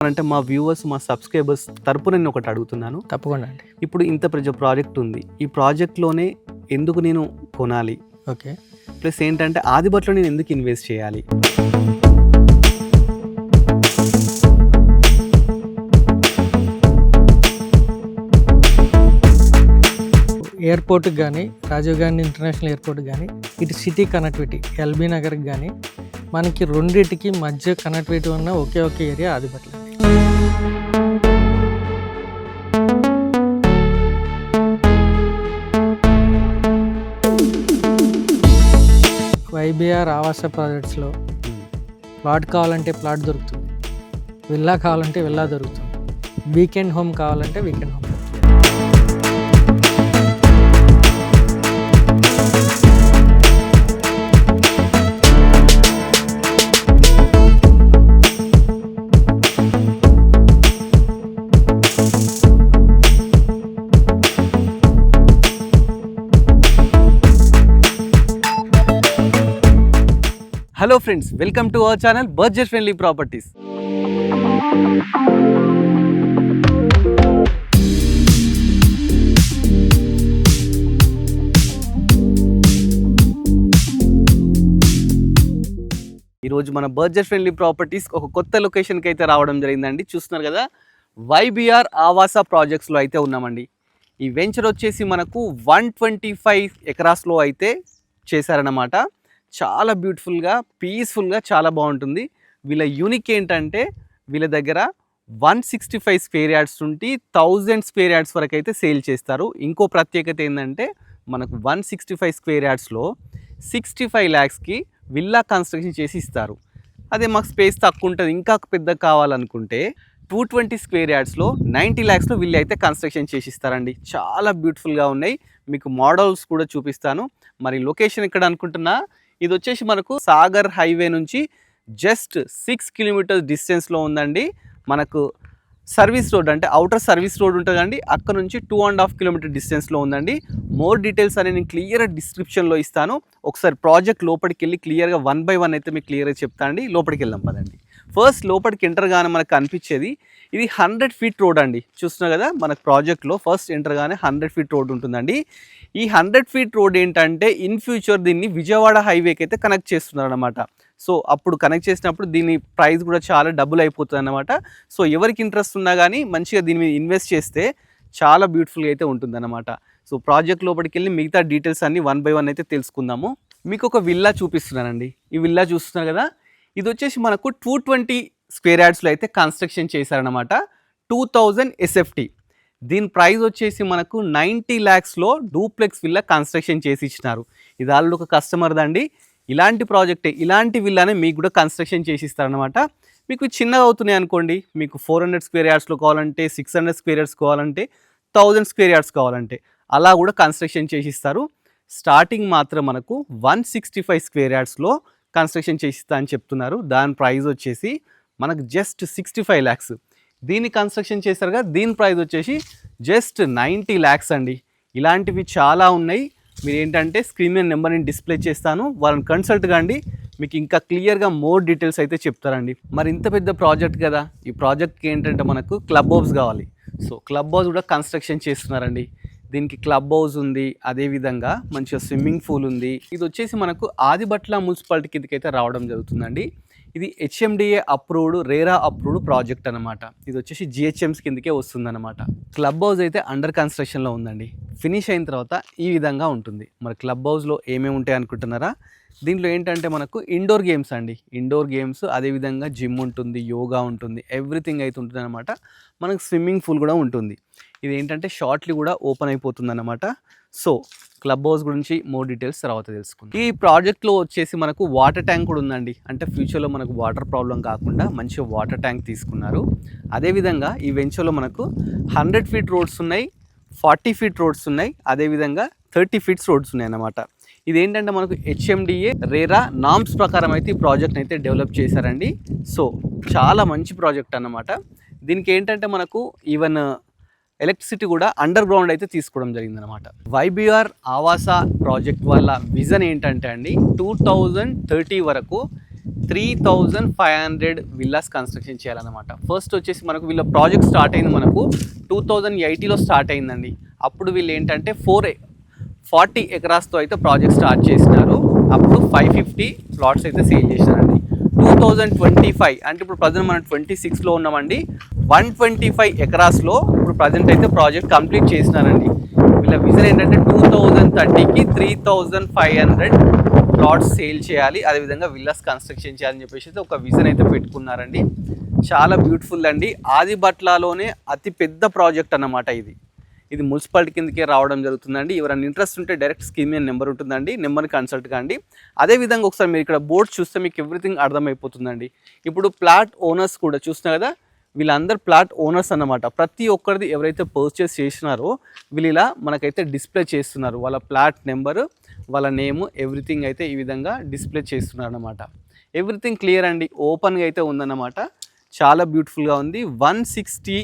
అంటే మా వ్యూవర్స్, మా సబ్స్క్రైబర్స్ తరపున నేను ఒకటి అడుగుతున్నాను. తప్పకుండా అండి. ఇప్పుడు ఇంత పెద్ద ప్రాజెక్ట్ ఉంది. ఈ ప్రాజెక్ట్‌లోనే ఎందుకు నేను కొనాలి? ఓకే. ప్లస్ ఏంటంటే ఆదిబట్లో నేను ఎందుకు ఇన్వెస్ట్ చేయాలి? ఎయిర్పోర్ట్కి కానీ, రాజీవ్ గాంధీ ఇంటర్నేషనల్ ఎయిర్పోర్ట్కి కానీ, ఇటు సిటీ కనెక్టివిటీ ఎల్బీ నగర్కి కానీ, మనకి రెండింటికి మధ్య కనెక్టివిటీ ఉన్న ఒకే ఒక ఏరియా ఆదిబట్ల. వైబీఆర్ ఆవాస ప్రాజెక్ట్స్లో ప్లాట్ కావాలంటే ప్లాట్ దొరుకుతుంది, విల్లా కావాలంటే విల్లా దొరుకుతుంది, వీకెండ్ హోమ్ కావాలంటే weekend home. Hello friends, welcome to our channel budget friendly properties. ఈరోజు మన బడ్జెట్ ఫ్రెండ్లీ ప్రాపర్టీస్ ఒక కొత్త లొకేషన్కి అయితే రావడం జరిగిందండి. చూస్తున్నారు కదా, వైబీఆర్ ఆవాస ప్రాజెక్ట్స్లో అయితే ఉన్నామండి. ఈ వెంచర్ వచ్చేసి మనకు 125 ఎకరాస్లో అయితే చేశారన్నమాట. చాలా బ్యూటిఫుల్గా, పీస్ఫుల్గా, చాలా బాగుంటుంది. వీళ్ళ యూనిక్ ఏంటంటే వీళ్ళ దగ్గర 165 స్క్వేర్ యార్డ్స్ నుండి 1000 స్క్వేర్ యార్డ్స్ వరకు అయితే సేల్ చేస్తారు. ఇంకో ప్రత్యేకత ఏంటంటే మనకు 165 స్క్వేర్ యార్డ్స్లో 65 lakhsకి విల్లా కన్స్ట్రక్షన్ చేసి ఇస్తారు. అదే మాకు స్పేస్ తక్కువ ఉంటుంది, ఇంకా పెద్ద కావాలనుకుంటే 220 స్క్వేర్ యార్డ్స్లో 90 lakhsలో విల్లా అయితే కన్స్ట్రక్షన్ చేసి ఇస్తారండి. చాలా బ్యూటిఫుల్గా ఉన్నాయి. మీకు మోడల్స్ కూడా చూపిస్తాను. మరి లొకేషన్ ఎక్కడ అనుకుంటున్నా, ఇది వచ్చేసి మనకు సాగర్ హైవే నుంచి జస్ట్ 6 kilometers డిస్టెన్స్లో ఉందండి. మనకు సర్వీస్ రోడ్ అంటే అవుటర్ సర్వీస్ రోడ్ ఉంటుందండి, అక్కడ నుంచి 2.5 kilometers డిస్టెన్స్లో ఉందండి. మోర్ డీటెయిల్స్ అనేది నేను క్లియర్ డిస్క్రిప్షన్లో ఇస్తాను. ఒకసారి ప్రాజెక్ట్ లోపలికి వెళ్ళి క్లియర్గా 1 by 1 అయితే మీకు క్లియర్గా చెప్తానండి. లోపలికి వెళ్దాం పదండి. ఫస్ట్ లోపలికి ఎంటర్ గానే మనకు కనిపించేది ఇది 100 feet రోడ్ అండి. చూస్తున్నారు కదా, మనకు ప్రాజెక్ట్లో ఫస్ట్ ఎంటర్ గానే 100 feet రోడ్ ఉంటుందండి. ఈ 100 feet రోడ్ ఏంటంటే ఇన్ ఫ్యూచర్ దీన్ని విజయవాడ హైవేకి అయితే కనెక్ట్ చేస్తున్నారు అనమాట. సో అప్పుడు కనెక్ట్ చేసినప్పుడు దీని ప్రైస్ కూడా చాలా డబుల్ అయిపోతుంది అనమాట. సో ఎవరికి ఇంట్రెస్ట్ ఉన్నా కానీ మంచిగా దీని మీద ఇన్వెస్ట్ చేస్తే చాలా బ్యూటిఫుల్గా అయితే ఉంటుందన్నమాట. సో ప్రాజెక్ట్ లోపలికి వెళ్ళి మిగతా డీటెయిల్స్ అన్ని 1 by 1 అయితే తెలుసుకుందాము. మీకు ఒక విల్లా చూపిస్తున్నానండి. ఈ విల్లా చూస్తున్నారు కదా, ఇది వచ్చేసి మనకు 220 స్క్వేర్ యార్డ్స్లో అయితే కన్స్ట్రక్షన్ చేశారనమాట. 2000 SFT. దీని ప్రైస్ వచ్చేసి మనకు 90 lakhsలో డూప్లెక్స్ విల్లా కన్స్ట్రక్షన్ చేసి ఇచ్చినారు. ఇది ఆల్రెడీ ఒక కస్టమర్ దండి. ఇలాంటి ప్రాజెక్టే, ఇలాంటి విల్లానే మీకు కూడా కన్స్ట్రక్షన్ చేసి ఇస్తారనమాట. మీకు చిన్నగా అవుతున్నాయి అనుకోండి, మీకు 400 స్క్వేర్ యార్డ్స్లో కావాలంటే, 600 స్క్వేర్ యార్డ్స్ కావాలంటే, 1000 స్క్వేర్ యార్డ్స్ కావాలంటే అలా కూడా కన్స్ట్రక్షన్ చేసి ఇస్తారు. స్టార్టింగ్ మాత్రం మనకు 165 స్క్వేర్ యార్డ్స్లో కన్స్ట్రక్షన్ చేసిస్తా అని చెప్తున్నారు. దాని ప్రైస్ వచ్చేసి మనకు జస్ట్ 65 lakhs. దీన్ని కన్స్ట్రక్షన్ చేశారుగా, దీని ప్రైస్ వచ్చేసి జస్ట్ 90 lakhs అండి. ఇలాంటివి చాలా ఉన్నాయి. మీరు ఏంటంటే స్క్రీన్ మీద నెంబర్ నేను డిస్ప్లే చేస్తాను, వాళ్ళని కన్సల్ట్ కండి, మీకు ఇంకా క్లియర్గా మోర్ డీటెయిల్స్ అయితే చెప్తారండి. మరి ఇంత పెద్ద ప్రాజెక్ట్ కదా, ఈ ప్రాజెక్ట్కి ఏంటంటే మనకు క్లబ్ హౌస్ కావాలి. సో క్లబ్ హౌస్ కూడా కన్స్ట్రక్షన్ చేస్తున్నారండి. దీనికి క్లబ్ హౌస్ ఉంది, అదేవిధంగా మంచిగా స్విమ్మింగ్ పూల్ ఉంది. ఇది వచ్చేసి మనకు ఆదిబట్ల మున్సిపాలిటీ కిందకి అయితే రావడం జరుగుతుందండి. ఇది HMDA approved, RERA approved project అనమాట. ఇది వచ్చేసి GHMS కిందకే వస్తుందన్నమాట. క్లబ్ హౌస్ అయితే అండర్ కన్స్ట్రక్షన్లో ఉందండి. ఫినిష్ అయిన తర్వాత ఈ విధంగా ఉంటుంది. మరి క్లబ్ హౌస్లో ఏమేమి ఉంటాయి అనుకుంటున్నారా? దీంట్లో ఏంటంటే మనకు ఇండోర్ గేమ్స్ అండి, ఇండోర్ గేమ్స్, అదేవిధంగా జిమ్ ఉంటుంది, యోగా ఉంటుంది, ఎవ్రీథింగ్ అయితే ఉంటుంది అనమాట. మనకు స్విమ్మింగ్ పూల్ కూడా ఉంటుంది. ఇది ఏంటంటే షార్ట్లీ కూడా ఓపెన్ అయిపోతుంది అనమాట. సో క్లబ్ హౌస్ గురించి మోర్ డీటెయిల్స్ తర్వాత తెలుసుకుందాం. ఈ ప్రాజెక్ట్లో వచ్చేసి మనకు వాటర్ ట్యాంక్ కూడా ఉందండి. అంటే ఫ్యూచర్లో మనకు వాటర్ ప్రాబ్లం కాకుండా మంచిగా వాటర్ ట్యాంక్ తీసుకున్నారు. అదేవిధంగా ఈ వెంచర్లో మనకు 100 feet రోడ్స్ ఉన్నాయి, 40 feet రోడ్స్ ఉన్నాయి, అదేవిధంగా 30 feet రోడ్స్ ఉన్నాయి అన్నమాట. ఇదేంటంటే మనకు HMDA రేరా నామ్స్ ప్రకారం అయితే ఈ ప్రాజెక్ట్ని అయితే డెవలప్ చేశారండి. సో చాలా మంచి ప్రాజెక్ట్ అన్నమాట. దీనికి ఏంటంటే మనకు ఈవెన్ ఎలక్ట్రిసిటీ కూడా అండర్ గ్రౌండ్ అయితే తీసుకోవడం జరిగిందనమాట. వైబీఆర్ ఆవాస ప్రాజెక్ట్ వల్ల విజన్ ఏంటంటే అండి, 2030 వరకు 3,500 విల్లాస్ కన్స్ట్రక్షన్ చేయాలన్నమాట. ఫస్ట్ వచ్చేసి మనకు వీళ్ళ ప్రాజెక్ట్ స్టార్ట్ అయింది మనకు 2080లో స్టార్ట్ అయిందండి. అప్పుడు వీళ్ళు ఏంటంటే 40 ఎకరాస్తో అయితే ప్రాజెక్ట్ స్టార్ట్ చేసినారు. అప్పుడు 550 ప్లాట్స్ అయితే సేల్ చేశారండి. 2025 అంటే ఇప్పుడు ప్రజెంట్ మనం 26లో ఉన్నామండి. 125 ఎకరాస్లో ఇప్పుడు ప్రజెంట్ అయితే ప్రాజెక్ట్ కంప్లీట్ చేసినారండి. వీళ్ళ విజన్ ఏంటంటే 2030కి 3,500 ప్లాట్స్ సేల్ చేయాలి, అదేవిధంగా విల్లాస్ కన్స్ట్రక్షన్ చేయాలని చెప్పేసి ఒక విజన్ అయితే పెట్టుకున్నారండి. చాలా బ్యూటిఫుల్ అండి. ఆదిబట్లలోనే అతి పెద్ద ప్రాజెక్ట్ అన్నమాట ఇది మున్సిపాలిటీ కిందకే రావడం జరుగుతుందండి. ఎవరైనా ఇంట్రెస్ట్ ఉంటే డైరెక్ట్ స్కీమ్ మీద నెంబర్ ఉంటుందండి, నెంబర్ని కన్సల్ట్ కాండి. అదేవిధంగా ఒకసారి మీరు ఇక్కడ బోర్డ్ చూస్తే మీకు ఎవ్రీథింగ్ అర్థమైపోతుందండి. ఇప్పుడు ప్లాట్ ఓనర్స్ కూడా చూస్తున్నారు కదా, వీళ్ళందరూ ప్లాట్ ఓనర్స్ అన్నమాట. ప్రతి ఒక్కరిది ఎవరైతే పర్చేస్ చేసినారో వీళ్ళు ఇలా మనకైతే డిస్ప్లే చేస్తున్నారు. వాళ్ళ ప్లాట్ నెంబరు, వాళ్ళ నేము, ఎవ్రీథింగ్ అయితే ఈ విధంగా డిస్ప్లే చేస్తున్నారు అన్నమాట. ఎవ్రీథింగ్ క్లియర్ అండి, ఓపెన్గా అయితే ఉందన్నమాట. చాలా బ్యూటిఫుల్గా ఉంది. 165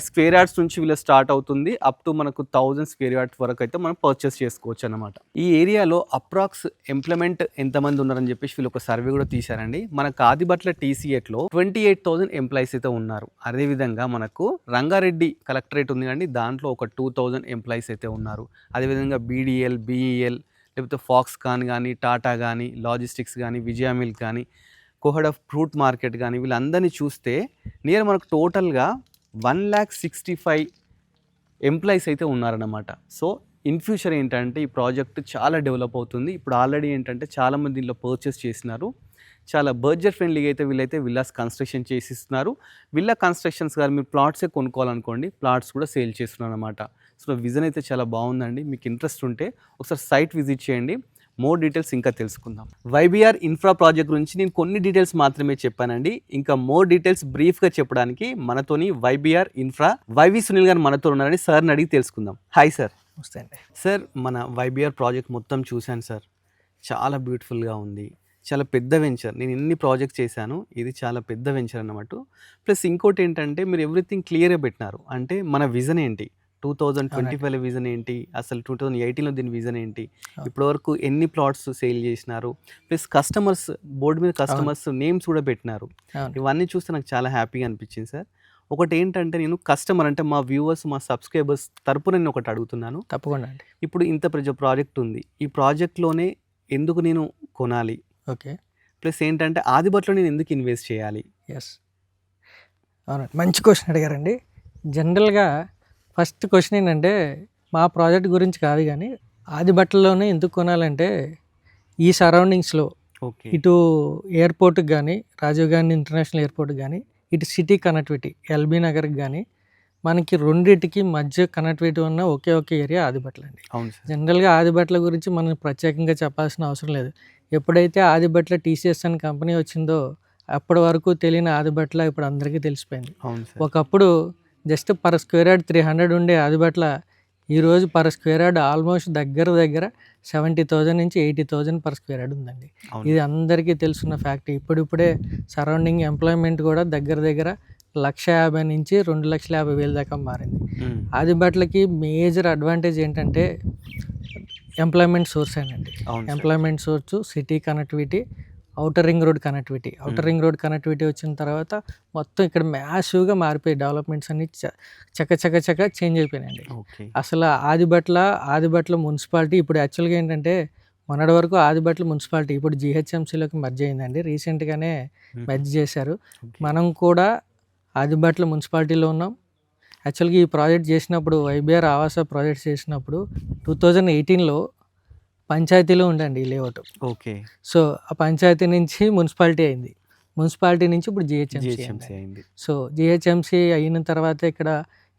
స్క్వేర్ యార్డ్స్ నుంచి వీళ్ళు స్టార్ట్ అవుతుంది, అప్ టు మనకు 1000 స్క్వేర్ యార్డ్స్ వరకు అయితే మనం పర్చేస్ చేసుకోవచ్చు అన్నమాట. ఈ ఏరియాలో అప్రాక్స్ ఎంప్లాయ్మెంట్ ఎంతమంది ఉన్నారని చెప్పేసి వీళ్ళు ఒక సర్వే కూడా తీశారండి. మనకు ఆదిబట్ల TCAట్లో 28,000 ఎంప్లాయీస్ అయితే ఉన్నారు. అదేవిధంగా మనకు రంగారెడ్డి కలెక్టరేట్ ఉంది కండి, దాంట్లో ఒక 2,000 ఎంప్లాయీస్ అయితే ఉన్నారు. అదేవిధంగా BDL, BEL, లేకపోతే ఫాక్స్కాన్ కానీ, టాటా కానీ, లాజిస్టిక్స్ కానీ, విజయ మిల్క్ కానీ, కోహెడ్ ఆఫ్ ఫ్రూట్ మార్కెట్ కానీ, వీళ్ళందరినీ చూస్తే నియర్ మనకు టోటల్గా 1,65,000 ఎంప్లాయీస్ అయితే ఉన్నారన్నమాట. సో ఇన్ ఫ్యూచర్ ఏంటంటే ఈ ప్రాజెక్ట్ చాలా డెవలప్ అవుతుంది. ఇప్పుడు ఆల్రెడీ ఏంటంటే చాలామంది దీనిలో పర్చేస్ చేసినారు. చాలా బడ్జెట్ ఫ్రెండ్లీగా అయితే వీళ్ళైతే విల్లాస్ కన్స్ట్రక్షన్ చేసిస్తున్నారు. విల్లా కన్స్ట్రక్షన్స్ గారు మీరు ప్లాట్సే కొనుక్కోవాలనుకోండి, ప్లాట్స్ కూడా సేల్ చేస్తున్నారు అనమాట. సో విజన్ అయితే చాలా బాగుందండి. మీకు ఇంట్రెస్ట్ ఉంటే ఒకసారి సైట్ విజిట్ చేయండి. మోర్ డీటెయిల్స్ ఇంకా తెలుసుకుందాం. YBR ఇన్ఫ్రా ప్రాజెక్ట్ గురించి నేను కొన్ని డీటెయిల్స్ మాత్రమే చెప్పానండి. ఇంకా మోర్ డీటెయిల్స్ బ్రీఫ్గా చెప్పడానికి మనతోని YBR ఇన్ఫ్రా YV సునీల్ గారు మనతో ఉన్నారని సార్ని అడిగి తెలుసుకుందాం. Hi sir. వస్తే అండి సార్, మన YBR ప్రాజెక్ట్ మొత్తం చూశాను సార్, చాలా బ్యూటిఫుల్గా ఉంది. చాలా పెద్ద వెంచర్. నేను ఎన్ని ప్రాజెక్ట్స్ చేశాను, ఇది చాలా పెద్ద వెంచర్ అన్నమాట. ప్లస్ ఇంకోటి ఏంటంటే మీరు ఎవ్రీథింగ్ క్లియర్గా పెట్టినారు. అంటే మన విజన్ ఏంటి, 2025లో విజన్ ఏంటి, అసలు 2018లో దీని విజన్ ఏంటి, ఇప్పటివరకు ఎన్ని ప్లాట్స్ సేల్ చేసినారు, ప్లస్ కస్టమర్స్ బోర్డు మీద కస్టమర్స్ నేమ్స్ కూడా పెట్టినారు. ఇవన్నీ చూస్తే నాకు చాలా హ్యాపీగా అనిపించింది సార్. ఒకటి ఏంటంటే నేను కస్టమర్ అంటే మా వ్యూవర్స్, మా సబ్స్క్రైబర్స్ తరపున నేను ఒకటి అడుగుతున్నాను. తప్పకుండా అండి. ఇప్పుడు ఇంత ప్రాజెక్ట్ ఉంది, ఈ ప్రాజెక్ట్లోనే ఎందుకు నేను కొనాలి? ఓకే. ప్లస్ ఏంటంటే ఆదిబట్లో నేను ఎందుకు ఇన్వెస్ట్ చేయాలి? ఎస్, అవునండి, మంచి క్వశ్చన్ అడిగారండి. జనరల్గా ఫస్ట్ క్వశ్చన్ ఏంటంటే మా ప్రాజెక్ట్ గురించి కాదు, కానీ ఆదిబట్లలోనే ఎందుకు కొనాలంటే ఈ సరౌండింగ్స్లో ఓకే, ఇటు ఎయిర్పోర్ట్కి కానీ, రాజీవ్ గాంధీ ఇంటర్నేషనల్ ఎయిర్పోర్ట్కి కానీ, ఇటు సిటీ కనెక్టివిటీ LB నగర్కి కానీ, మనకి రెండింటికి మధ్య కనెక్టివిటీ ఉన్న ఒకే ఒక ఏరియా ఆదిబట్ల అండి. అవును సార్. జనరల్గా ఆదిబట్ల గురించి మనం ప్రత్యేకంగా చెప్పాల్సిన అవసరం లేదు. ఎప్పుడైతే ఆదిబట్ల TCS అనే కంపెనీ వచ్చిందో అప్పటి వరకు తెలియని ఆదిబట్ల ఇప్పుడు అందరికీ తెలిసిపోయింది. అవును సార్. ఒకప్పుడు జస్ట్ పర్ స్క్వేర్ యార్డ్ 300 ఉండే ఆదిబట్ల ఈరోజు పర్ స్క్వేర్ యార్డ్ ఆల్మోస్ట్ దగ్గర 70,000 నుంచి 80,000 పర్ స్క్వేర్ యార్డ్ ఉందండి. ఇది అందరికీ తెలుసున్న ఫ్యాక్ట్. ఇప్పుడిప్పుడే సరౌండింగ్ ఎంప్లాయ్మెంట్ కూడా దగ్గర 1,50,000 నుంచి 2,50,000 దాకా మారింది. ఆదిబట్లకి మేజర్ అడ్వాంటేజ్ ఏంటంటే ఎంప్లాయ్మెంట్ సోర్స్ అండి. Employment source, city connectivity, outer ring road connectivity. Outer ring road connectivity వచ్చిన తర్వాత మొత్తం ఇక్కడ మ్యాసివ్గా మారిపోయి డెవలప్మెంట్స్ అన్ని చక్క చేంజ్ అయిపోయినాయండి. అసలు ఆదిబట్ల మున్సిపాలిటీ ఇప్పుడు యాక్చువల్గా ఏంటంటే మొన్నటి వరకు ఆదిబట్ల మున్సిపాలిటీ ఇప్పుడు GHMCలోకి మర్జ్ అయిందండి. రీసెంట్గానే మర్జ్ చేశారు. మనం కూడా ఆదిబట్ల మున్సిపాలిటీలో ఉన్నాం. యాక్చువల్గా ఈ ప్రాజెక్ట్ చేసినప్పుడు YBR ఆవాస ప్రాజెక్ట్ చేసినప్పుడు 2018లో పంచాయతీలో ఉండండి ఈ లేఅవుట్. ఓకే. సో ఆ పంచాయతీ నుంచి మున్సిపాలిటీ అయింది, మున్సిపాలిటీ నుంచి ఇప్పుడు GHMC అయింది. సో GHMC అయిన తర్వాత ఇక్కడ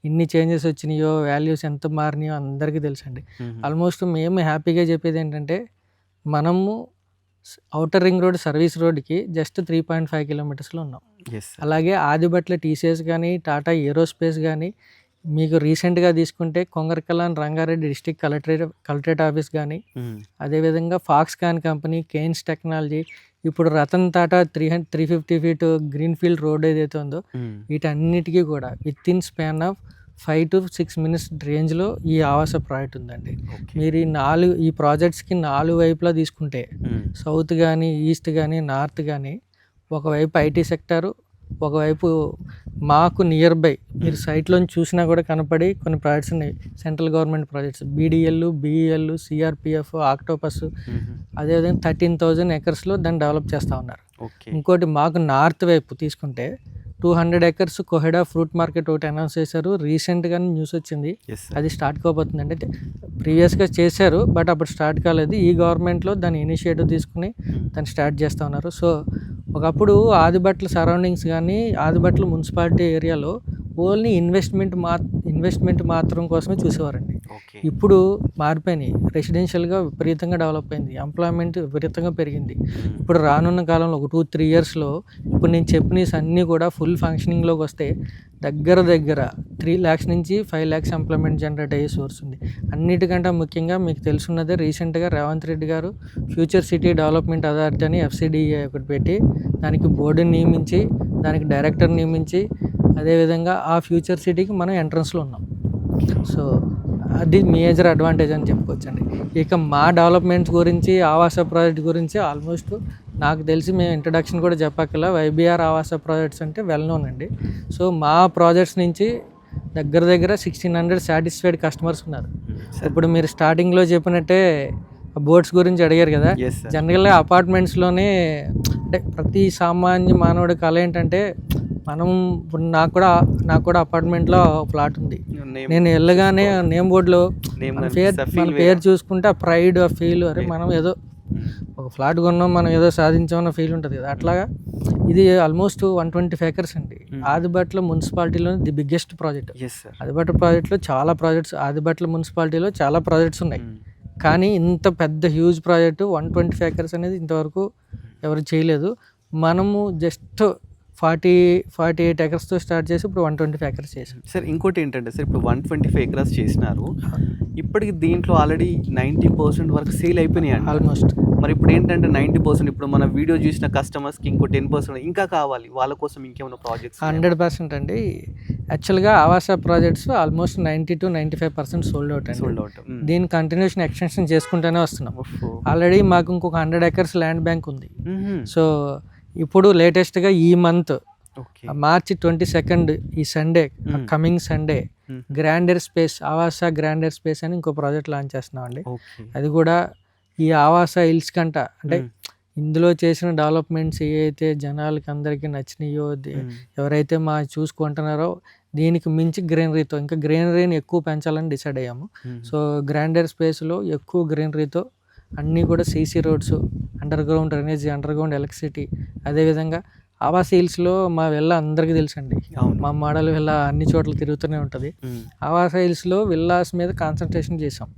ఎన్ని చేంజెస్ వచ్చినాయో, వాల్యూస్ ఎంత మారినాయో అందరికీ తెలుసండి. ఆల్మోస్ట్ మేము హ్యాపీగా చెప్పేది ఏంటంటే మనము ఔటర్ రింగ్ రోడ్ సర్వీస్ రోడ్కి జస్ట్ 3.5 కిలోమీటర్స్లో ఉన్నాం. అలాగే ఆదిబట్ల TCS కానీ, టాటా ఏరోస్పేస్ కానీ, మీకు రీసెంట్గా తీసుకుంటే Kongarakalan Rangareddy district collectorate office కానీ, అదేవిధంగా ఫాక్స్కాన్ కంపెనీ, కేన్స్ టెక్నాలజీ, ఇప్పుడు Ratan Tata 350 feet green field road ఏదైతే ఉందో వీటన్నిటికీ కూడా within span of 5 to 6 minutes రేంజ్లో ఈ ఆవాస ప్రాజెక్ట్ ఉందండి. ఓకే. మీరు ఈ ప్రాజెక్ట్స్కి 4 వైపులా తీసుకుంటే సౌత్ కానీ, ఈస్ట్ కానీ, నార్త్ కానీ, ఒకవైపు ఐటీ సెక్టారు, ఒకవైపు మాకు నియర్ బై మీరు సైట్లోంచి చూసినా కూడా కనపడి కొన్ని ప్రాజెక్ట్స్ ఉన్నాయి. Central government projects BDL, BEL, CRPF, octopus, అదేవిధంగా 13,000 ఎకర్స్లో దాన్ని డెవలప్ చేస్తూ ఉన్నారు. ఓకే. ఇంకోటి మాకు నార్త్ వైపు తీసుకుంటే 200 ఎకర్స్ కొహెడా ఫ్రూట్ మార్కెట్ ఒకటి అనౌన్స్ చేశారు. రీసెంట్గా న్యూస్ వచ్చింది, అది స్టార్ట్ కాబోతుంది. అంటే ప్రీవియస్గా చేశారు బట్ అప్పుడు స్టార్ట్ కాలేదు. ఈ గవర్నమెంట్లో దాని ఇనిషియేటివ్ తీసుకుని దాన్ని స్టార్ట్ చేస్తూ ఉన్నారు. సో ఒకప్పుడు ఆదిబట్ల సరౌండింగ్స్ కానీ ఆదిబట్ల మున్సిపాలిటీ ఏరియాలో ఓన్లీ ఇన్వెస్ట్మెంట్ మాత్రం కోసమే చూసేవారండి. ఇప్పుడు మారిపోయినాయి. రెసిడెన్షియల్గా విపరీతంగా డెవలప్ అయింది, ఎంప్లాయ్మెంట్ విపరీతంగా పెరిగింది. ఇప్పుడు రానున్న కాలంలో ఒక 2-3 ఇయర్స్లో ఇప్పుడు నేను చెప్పినవి అన్నీ కూడా ఫుల్ ఫంక్షనింగ్లోకి వస్తే దగ్గర 3 lakhs నుంచి 5 lakhs ఎంప్లాయ్మెంట్ జనరేట్ అయ్యే సోర్స్ ఉంది. అన్నిటికంటే ముఖ్యంగా మీకు తెలుసున్నదే రీసెంట్గా రేవంత్ రెడ్డి గారు ఫ్యూచర్ సిటీ డెవలప్మెంట్ అథారిటీ అని FCDA ఒకటి పెట్టి దానికి బోర్డుని నియమించి దానికి డైరెక్టర్ నియమించి అదేవిధంగా ఆ ఫ్యూచర్ సిటీకి మనం ఎంట్రన్స్లో ఉన్నాం. సో అది మేజర్ అడ్వాంటేజ్ అని చెప్పుకోవచ్చండి. ఇక మా డెవలప్మెంట్స్ గురించి ఆవాస ప్రాజెక్ట్ గురించి ఆల్మోస్ట్ నాకు తెలిసి మేము ఇంట్రడక్షన్ కూడా చెప్పక్కర్లా. YBR ఆవాస ప్రాజెక్ట్స్ అంటే వెల్ నోన్ అండి. సో మా ప్రాజెక్ట్స్ నుంచి దగ్గర 1600 సాటిస్ఫైడ్ కస్టమర్స్ ఉన్నారు. ఇప్పుడు మీరు స్టార్టింగ్లో చెప్పినట్టే బోట్స్ గురించి అడిగారు కదా. జనరల్గా అపార్ట్మెంట్స్లోనే అంటే ప్రతి సామాన్య మానవుడి కళ ఏంటంటే మనం ఇప్పుడు నాకు కూడా అపార్ట్మెంట్లో ఫ్లాట్ ఉంది. నేను వెళ్ళగానే నేమ్ బోర్డులో మన పేరు చూసుకుంటే ఆ ప్రైడ్, ఆ ఫీల్, అరే మనం ఏదో ఒక ఫ్లాట్ కొన్నాం, మనం ఏదో సాధించామన్న ఫీల్ ఉంటుంది కదా. అట్లాగా ఇది ఆల్మోస్ట్ 125 acres అండి. ఆదిబట్ల మున్సిపాలిటీలో ది బిగ్గెస్ట్ ప్రాజెక్ట్. ఆదిబట్ల ప్రాజెక్ట్లో చాలా ప్రాజెక్ట్స్, ఆదిబట్ల మున్సిపాలిటీలో చాలా ప్రాజెక్ట్స్ ఉన్నాయి. కానీ ఇంత పెద్ద హ్యూజ్ ప్రాజెక్టు 125 acres అనేది ఇంతవరకు ఎవరు చేయలేదు. మనము జస్ట్ 48 acresతో స్టార్ట్ చేసి ఇప్పుడు 125 acres చేసాం. సార్ ఇంకోటి ఏంటంటే సార్ ఇప్పుడు 125 acres చేసినారు, ఇప్పటికి దీంట్లో ఆల్రెడీ 90% వరకు సేల్ అయిపోయినాయి అండి ఆల్మోస్ట్. మరి ఇప్పుడు ఏంటంటే 90% ఇప్పుడు మన వీడియో చూసిన కస్టమర్స్కి ఇంకో 10% ఇంకా కావాలి, వాళ్ళ కోసం ఇంకేమైనా ప్రాజెక్ట్స్? 100% అండి. యాక్చువల్గా Avasa projects almost 90 to 95% sold out అండి. దీని కంటిన్యూషన్ ఎక్స్టెన్షన్ చేసుకుంటూనే వస్తున్నాం. ఆల్రెడీ మాకు ఇంకొక 100 acres ల్యాండ్ బ్యాంక్ ఉంది. సో ఇప్పుడు లేటెస్ట్గా ఈ మంత్ March 22 ఈ Sunday, coming Sunday, grander space Avasa grander space అని ఇంకో ప్రాజెక్ట్ లాంచ్ చేస్తున్నాం అండి. అది కూడా ఈ ఆవాస హిల్స్ కంట అంటే ఇందులో చేసిన డెవలప్మెంట్స్ ఏవైతే జనాలకి అందరికీ నచ్చినాయో, ఎవరైతే మా చూసుకుంటున్నారో దీనికి మించి గ్రీనరీతో ఇంకా గ్రీనరీని ఎక్కువ పెంచాలని డిసైడ్ అయ్యాము. సో గ్రాండర్ స్పేస్లో ఎక్కువ గ్రీనరీతో అన్నీ కూడా CC roads, under ground drainage, under ground electricity, అదేవిధంగా ఆవాస హిల్స్లో మా విల్లా అందరికీ తెలుసండి. మా మోడల్ విల్లా అన్ని చోట్ల తిరుగుతూనే ఉంటుంది. ఆవాస హిల్స్లో విల్లాస్ మీద కాన్సన్ట్రేషన్ చేసాం.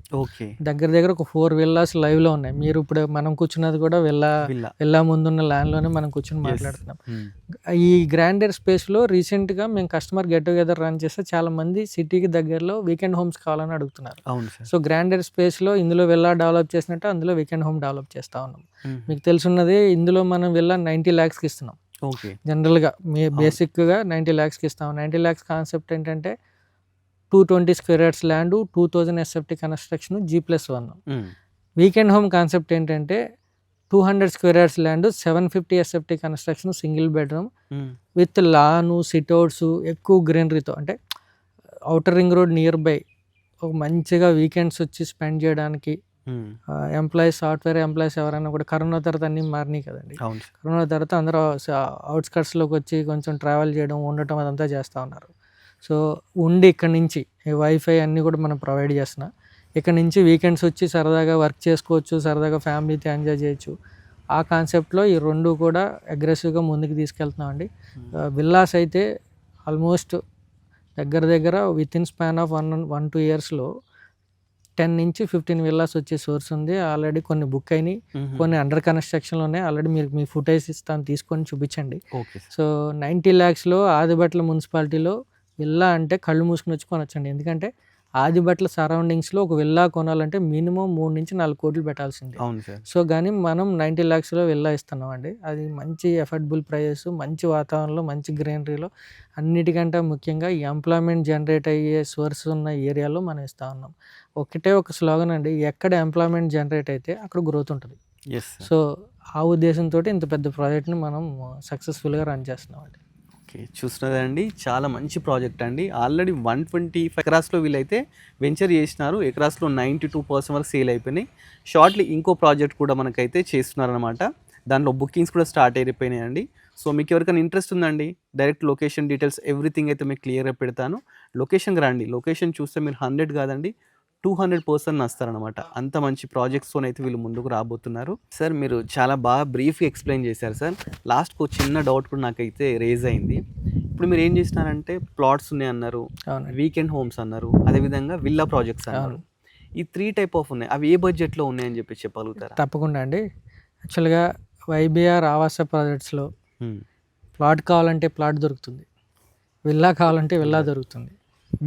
దగ్గర ఒక 4 villas లైవ్లో ఉన్నాయి. మీరు ఇప్పుడు మనం కూర్చున్నది కూడా విల్లా ముందున్న ల్యాండ్లోనే మనం కూర్చుని మాట్లాడుతున్నాం. ఈ గ్రాండర్ స్పేస్లో రీసెంట్గా మేము కస్టమర్ గెట్ టుగెదర్ రన్ చేస్తే చాలా మంది సిటీకి దగ్గరలో వీకెండ్ హోమ్స్ కావాలని అడుగుతున్నారు. సో గ్రాండర్ స్పేస్లో ఇందులో విల్లా డెవలప్ చేసినట్టు అందులో వీకెండ్ హోమ్ డెవలప్ చేస్తూ ఉన్నాం. మీకు తెలుసున్నది ఇందులో మనం విల్లా 90 lakhsకి ఇస్తున్నాం. జనరల్గా బేసిక్గా 90 lakhsకి ఇస్తాం. 90 lakhs కాన్సెప్ట్ ఏంటంటే 220 square yards land, 2000 SFT construction, G+1. Weekend home concept ఏంటంటే 200 square yards land, 750 SFT construction, single bedroom with lawn, sitouts, ఎక్కువ గ్రీనరీతో, అంటే outer ring road nearby ఒక మంచిగా వీకెండ్స్ వచ్చి స్పెండ్ చేయడానికి. ఎంప్లాయీస్, సాఫ్ట్వేర్ ఎంప్లాయీస్ ఎవరైనా కూడా కరోనా తర్వాత అన్నీ మారినాయి కదండి. కరోనా తర్వాత అందరూ అవుట్స్కట్స్లోకి వచ్చి కొంచెం ట్రావెల్ చేయడం, ఉండటం అదంతా చేస్తూ ఉన్నారు. సో ఉండి ఇక్కడ నుంచి వైఫై అన్నీ కూడా మనం ప్రొవైడ్ చేస్తున్నాం. ఇక్కడ నుంచి వీకెండ్స్ వచ్చి సరదాగా వర్క్ చేసుకోవచ్చు, సరదాగా ఫ్యామిలీతో ఎంజాయ్ చేయొచ్చు. ఆ కాన్సెప్ట్లో ఈ రెండు కూడా అగ్రెసివ్గా ముందుకు తీసుకెళ్తున్నామండి. విల్లాస్ అయితే ఆల్మోస్ట్ దగ్గర విత్ ఇన్ స్పాన్ ఆఫ్ 1-2 yearsలో 10 నుంచి 15 villas వచ్చే సోర్స్ ఉంది. ఆల్రెడీ కొన్ని బుక్ అయినాయి, కొన్ని అండర్ కన్స్ట్రక్షన్లో ఉన్నాయి. ఆల్రెడీ మీరు మీ ఫుటేజ్ ఇస్తాను, తీసుకొని చూపించండి. సో 90 lakhsలో ఆదిబట్ల మున్సిపాలిటీలో విల్లా అంటే కళ్ళు మూసుకుని వచ్చి కొనొచ్చండి. ఎందుకంటే ఆదిబట్ల సరౌండింగ్స్లో ఒక విల్లా కొనాలంటే మినిమం 3 నుంచి 4 కోట్లు పెట్టాల్సిందే. అవును సార్. సో కానీ మనం 90 lakhsలో విల్లా ఇస్తున్నాం అండి. అది మంచి ఎఫర్డబుల్ ప్రైజెస్, మంచి వాతావరణంలో, మంచి గ్రీనరీలో, అన్నిటికంటే ముఖ్యంగా ఈ ఎంప్లాయ్మెంట్ జనరేట్ అయ్యే సోర్స్ ఉన్న ఏరియాలో మనం ఇస్తూ ఉన్నాం. ఒకటే ఒక స్లోగన్ అండి, ఎక్కడ ఎంప్లాయ్మెంట్ జనరేట్ అయితే అక్కడ గ్రోత్ ఉంటుంది. Yes sir. సో ఆ ఉద్దేశంతో ఇంత పెద్ద ప్రాజెక్ట్ని మనం సక్సెస్ఫుల్గా రన్ చేస్తున్నాం అండి. ఓకే, చూస్తున్నదండి చాలా మంచి ప్రాజెక్ట్ అండి. ఆల్రెడీ 125 ఎకరాస్లో వీళ్ళైతే వెంచర్ చేసినారు. ఎకరాస్లో 92% వరకు సేల్ అయిపోయినాయి. షార్ట్లీ ఇంకో ప్రాజెక్ట్ కూడా మనకైతే చేస్తున్నారనమాట. దాంట్లో బుకింగ్స్ కూడా స్టార్ట్ అయిపోయినాయండి. సో మీకు ఎవరికైనా ఇంట్రెస్ట్ ఉందండి, డైరెక్ట్ లొకేషన్ డీటెయిల్స్ ఎవ్రీథింగ్ అయితే మీకు క్లియర్గా పెడతాను. లొకేషన్కి రండి. లొకేషన్ చూస్తే మీరు 100 కాదండి 200% వస్తారనమాట. అంత మంచి ప్రాజెక్ట్స్తో అయితే వీళ్ళు ముందుకు రాబోతున్నారు. సార్ మీరు చాలా బాగా బ్రీఫ్గా ఎక్స్ప్లెయిన్ చేశారు సార్. లాస్ట్కి ఒక చిన్న డౌట్ కూడా నాకైతే రేజ్ అయింది. ఇప్పుడు మీరు ఏం చేస్తున్నారంటే ప్లాట్స్ ఉన్నాయి అన్నారు, వీకెండ్ హోమ్స్ అన్నారు, అదేవిధంగా విల్లా ప్రాజెక్ట్స్ అన్నారు. ఈ 3 టైప్ ఆఫ్ ఉన్నాయి. అవి ఏ బడ్జెట్లో ఉన్నాయని చెప్పి చెప్పగలుగుతారా? తప్పకుండా అండి. యాక్చువల్గా YBR ఆవాస ప్రాజెక్ట్స్లో ప్లాట్ కావాలంటే ప్లాట్ దొరుకుతుంది, విల్లా కావాలంటే విల్లా దొరుకుతుంది,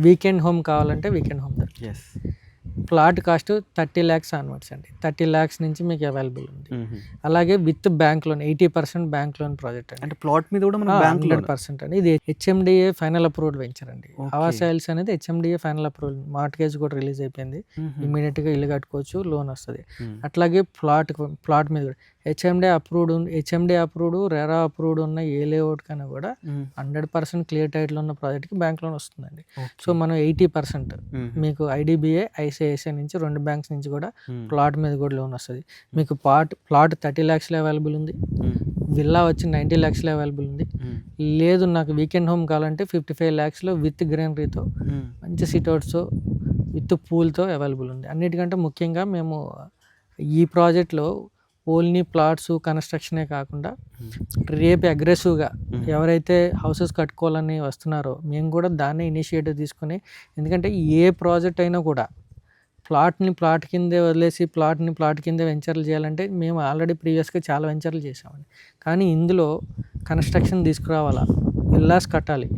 వీకెండ్ హోమ్ కావాలంటే వీకెండ్ హోమ్ దొరుకుతుంది. Yes. Plot cost 30 lakhs onwards అండి. 30 lakhs నుంచి మీకు అవైలబుల్ ఉంది. అలాగే with bank loan 80% bank loan project అండి. అంటే ప్లాట్ మీద కూడా మనకి బ్యాంక్ 100% అండి. ఇది HMDA ఫైనల్ అప్రూవ్డ్ వెంచర్ అండి. ఆవాస హిల్స్ అనేది HMDA ఫైనల్ అప్రూవల్, మార్ట్గేజ్ కూడా రిలీజ్ అయిపోయింది. ఇమీడియట్గా ఇల్లు కట్టుకోవచ్చు, లోన్ వస్తుంది. అట్లాగే ప్లాట్ మీద కూడా HMDA అప్రూవ్డ్ రెరా అప్రూవ్డ్ ఉన్న ఏ లేఅవుట్ కన్నా కూడా 100% క్లియర్ టైటిల్ ఉన్న ప్రాజెక్ట్కి బ్యాంక్ లోన్ వస్తుందండి. సో మనం 80% మీకు IDBI, ICICI నుంచి 2 బ్యాంక్స్ నుంచి కూడా ప్లాట్ మీద కూడా లోన్ వస్తుంది. మీకు ప్లాట్ 30 lakhsలో అవైలబుల్ ఉంది, విల్లా వచ్చి 90 lakhsలో అవైలబుల్ ఉంది. లేదు నాకు వీకెండ్ హోమ్ కావాలంటే 55 lakhsలో విత్ గ్రీనరీతో, మంచి సిట్అవుట్స్, విత్ పూల్తో అవైలబుల్ ఉంది. అన్నిటికంటే ముఖ్యంగా మేము ఈ ప్రాజెక్ట్లో ఓన్లీ ప్లాట్స్ కన్స్ట్రక్షనే కాకుండా రేపు అగ్రెసివ్గా ఎవరైతే హౌసెస్ కట్టుకోవాలని వస్తున్నారో మేము కూడా దాన్నే ఇనిషియేటివ్ తీసుకుని, ఎందుకంటే ఏ ప్రాజెక్ట్ అయినా కూడా ప్లాట్ని ప్లాట్ కిందే వదిలేసి ప్లాట్ కిందే వెంచర్లు చేయాలంటే మేము ఆల్రెడీ ప్రీవియస్గా చాలా వెంచర్లు చేసామండి. కానీ ఇందులో కన్స్ట్రక్షన్ తీసుకురావాలా, విల్లాస్ కట్టాలి.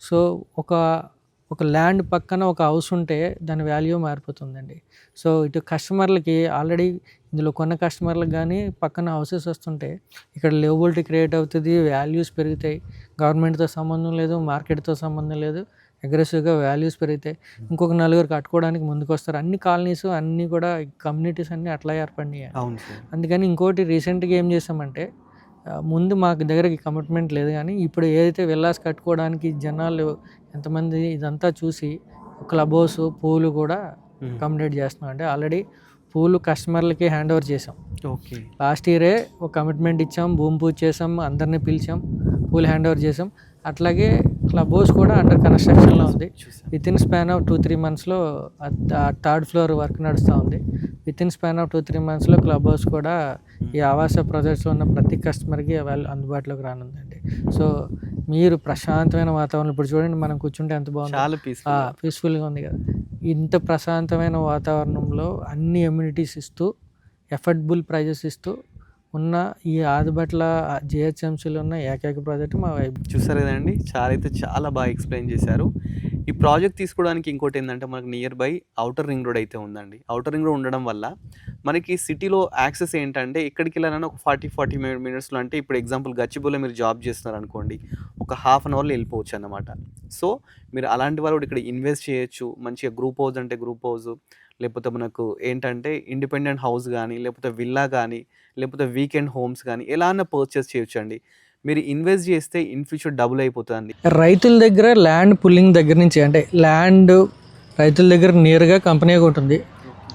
సో ఒక ల్యాండ్ పక్కన ఒక హౌస్ ఉంటే దాని వాల్యూ మారిపోతుందండి. సో ఇటు కస్టమర్లకి ఆల్రెడీ ఇందులో కొన్న కస్టమర్లకు కానీ పక్కన హౌసెస్ వస్తుంటే ఇక్కడ లివబిలిటీ క్రియేట్ అవుతుంది, వాల్యూస్ పెరుగుతాయి. గవర్నమెంట్తో సంబంధం లేదు, మార్కెట్తో సంబంధం లేదు, అగ్రెసివ్గా వాల్యూస్ పెరుగుతాయి. ఇంకొక 4 కట్టుకోవడానికి ముందుకు వస్తారు. అన్ని కాలనీస్ అన్నీ కూడా కమ్యూనిటీస్ అన్నీ అట్లా ఏర్పడినాయి. అందుకని ఇంకోటి రీసెంట్గా ఏం చేసామంటే, ముందు మాకు దగ్గరకి కమిట్మెంట్ లేదు, కానీ ఇప్పుడు ఏదైతే విల్లాస్ కట్టుకోవడానికి జనాలు ఎంతమంది ఇదంతా చూసి క్లబ్ హౌస్, పూలు కూడా కమ్యూనికేట్ చేస్తున్నాం. అంటే ఆల్రెడీ పూలు కస్టమర్లకి హ్యాండ్ ఓవర్ చేసాం. ఓకే, లాస్ట్ ఇయరే ఒక కమిట్మెంట్ ఇచ్చాం, భూమి పూజ చేసాం, అందరినీ పిలిచాం, పూలు హ్యాండ్ ఓవర్ చేసాం. అట్లాగే క్లబ్ హౌస్ కూడా అండర్ కన్స్ట్రక్షన్లో ఉంది. విత్ ఇన్ స్పాన్ ఆఫ్ 2-3 monthsలో 3rd floor వర్క్ నడుస్తూ ఉంది. విత్ ఇన్ స్పాన్ ఆఫ్ 2-3 monthsలో క్లబ్ హౌస్ కూడా ఈ ఆవాస ప్రాజెక్ట్స్లో ఉన్న ప్రతి కస్టమర్కి అందుబాటులోకి రానుందండి. సో మీరు ప్రశాంతమైన వాతావరణం, ఇప్పుడు చూడండి మనం కూర్చుంటే ఎంత బాగుంది, చాలా పీస్ఫుల్గా ఉంది కదా. ఇంత ప్రశాంతమైన వాతావరణంలో అన్ని అమ్యూనిటీస్ ఇస్తూ, ఎఫర్డబుల్ ప్రైజెస్ ఇస్తూ ఉన్న ఈ ఆదిబట్ల GHMCలో ఉన్న ఏకైక ప్రాజెక్ట్ మా వైబ్. చూసారు కదండి, చాలా బాగా ఎక్స్ప్లెయిన్ చేశారు. ఈ ప్రాజెక్ట్ తీసుకోవడానికి ఇంకోటి ఏంటంటే మనకు near by outer ring road అయితే ఉందండి. ఔటర్ రింగ్ రోడ్ ఉండడం వల్ల మనకి సిటీలో యాక్సెస్ ఏంటంటే ఎక్కడికి వెళ్ళాలన్నా ఒక 40 minutesలో, అంటే ఇప్పుడు ఎగ్జాంపుల్ గచ్చిబౌలిలో మీరు జాబ్ చేస్తున్నారు అనుకోండి, ఒక ½ an hourలో వెళ్ళిపోవచ్చు అన్నమాట. సో మీరు అలాంటి వాళ్ళు కూడా ఇక్కడ ఇన్వెస్ట్ చేయొచ్చు. మంచిగా గ్రూప్ హౌస్ అంటే గ్రూప్ హౌస్, లేకపోతే మనకు ఏంటంటే ఇండిపెండెంట్ హౌస్ కానీ, లేకపోతే విల్లా కానీ, లేకపోతే వీకెండ్ హోమ్స్ కానీ ఎలా అన్నా పర్చేస్ చేయొచ్చు అండి. మీరు ఇన్వెస్ట్ చేస్తే ఇన్ ఫ్యూచర్ డబుల్ అయిపోతుంది. రైతుల దగ్గర ల్యాండ్ పుల్లింగ్ దగ్గర నుంచి, అంటే ల్యాండ్ రైతుల దగ్గర నేరుగా కంపెనీ ఉంటుంది.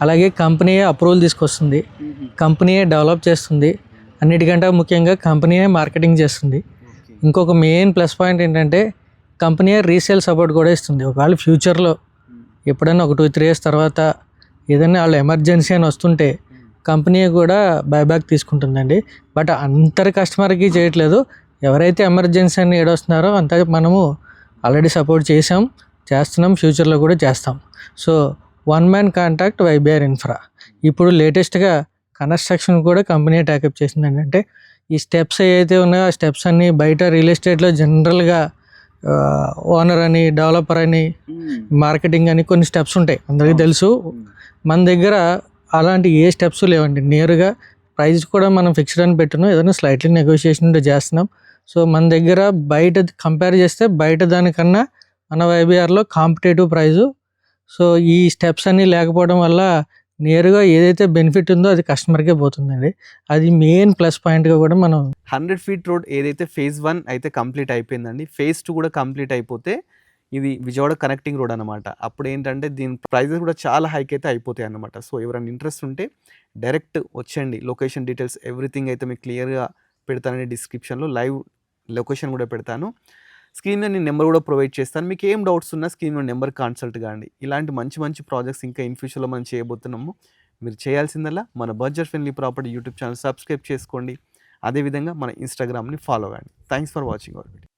అలాగే కంపెనీయే అప్రూవల్ తీసుకొస్తుంది, కంపెనీయే డెవలప్ చేస్తుంది, అన్నిటికంటే ముఖ్యంగా కంపెనీయే మార్కెటింగ్ చేస్తుంది. ఇంకొక మెయిన్ ప్లస్ పాయింట్ ఏంటంటే కంపెనీయే రీసేల్ సపోర్ట్ కూడా ఇస్తుంది. ఒకవేళ ఫ్యూచర్లో ఎప్పుడైనా ఒక 2-3 years తర్వాత ఏదైనా వాళ్ళు ఎమర్జెన్సీ అని వస్తుంటే కంపెనీ కూడా బైబ్యాక్ తీసుకుంటుందండి. బట్ అందరి కస్టమర్కి చేయట్లేదు, ఎవరైతే ఎమర్జెన్సీ అని ఏడొస్తున్నారో అంతా మనము ఆల్రెడీ సపోర్ట్ చేస్తున్నాం, ఫ్యూచర్లో కూడా చేస్తాం. So 1 man contact YBR infra. ఇప్పుడు లేటెస్ట్గా కన్స్ట్రక్షన్ కూడా కంపెనీ ట్యాకప్ చేసిందండి. అంటే ఈ స్టెప్స్ ఏవైతే ఉన్నాయో ఆ స్టెప్స్ అన్నీ బయట రియల్ ఎస్టేట్లో జనరల్గా ఓనర్ అని, డెవలపర్ అని మార్కెటింగ్ అని కొన్ని స్టెప్స్ ఉంటాయి, అందరికీ తెలుసు. మన దగ్గర అలాంటి ఏ స్టెప్స్ లేవండి. నేరుగా ప్రైస్ కూడా మనం ఫిక్స్డ్ అని పెట్టినాం, ఏదైనా స్లైట్లీ నెగోషియేషన్ చేస్తున్నాం. సో మన దగ్గర బయట కంపేర్ చేస్తే బయట దానికన్నా మన వైబీఆర్లో కాంపిటేటివ్ ప్రైజు. సో ఈ స్టెప్స్ అన్నీ లేకపోవడం వల్ల నేరుగా ఏదైతే బెనిఫిట్ ఉందో అది కస్టమర్కే పోతుందండి. అది మెయిన్ ప్లస్ పాయింట్గా కూడా మనం 100 ఫీట్ రోడ్ ఏదైతే ఫేజ్ 1 అయితే కంప్లీట్ అయిపోయిందండి, ఫేజ్ 2 కూడా కంప్లీట్ అయిపోతే ఇది విజయవాడ కనెక్టింగ్ రోడ్ అనమాట. అప్పుడు ఏంటంటే దీని ప్రైజెస్ కూడా చాలా హైక్ అయితే అయిపోతాయి అన్నమాట. సో ఎవరైనా ఇంట్రెస్ట్ ఉంటే డైరెక్ట్ వచ్చేయండి. లొకేషన్ డీటెయిల్స్ ఎవ్రీథింగ్ అయితే మీకు క్లియర్గా పెడతానండి, డిస్క్రిప్షన్లో లైవ్ లొకేషన్ కూడా పెడతాను. స్క్రీన్లో నేను నెంబర్ కూడా ప్రొవైడ్ చేస్తాను. మీకు ఏం డౌట్స్ ఉన్నా స్క్రీన్లో నెంబర్ కన్సల్ట్ కాండి. ఇలాంటి మంచి మంచి ప్రాజెక్ట్స్ ఇంకా ఇన్ ఫ్యూచర్లో మనం చేయబోతున్నాము. మీరు చేయాల్సిందల్లా మన budget friendly property YouTube channel subscribe చేసుకోండి. అదేవిధంగా మన ఇన్స్టాగ్రామ్ని ఫాలో అవ్వండి. Thanks for watching our video.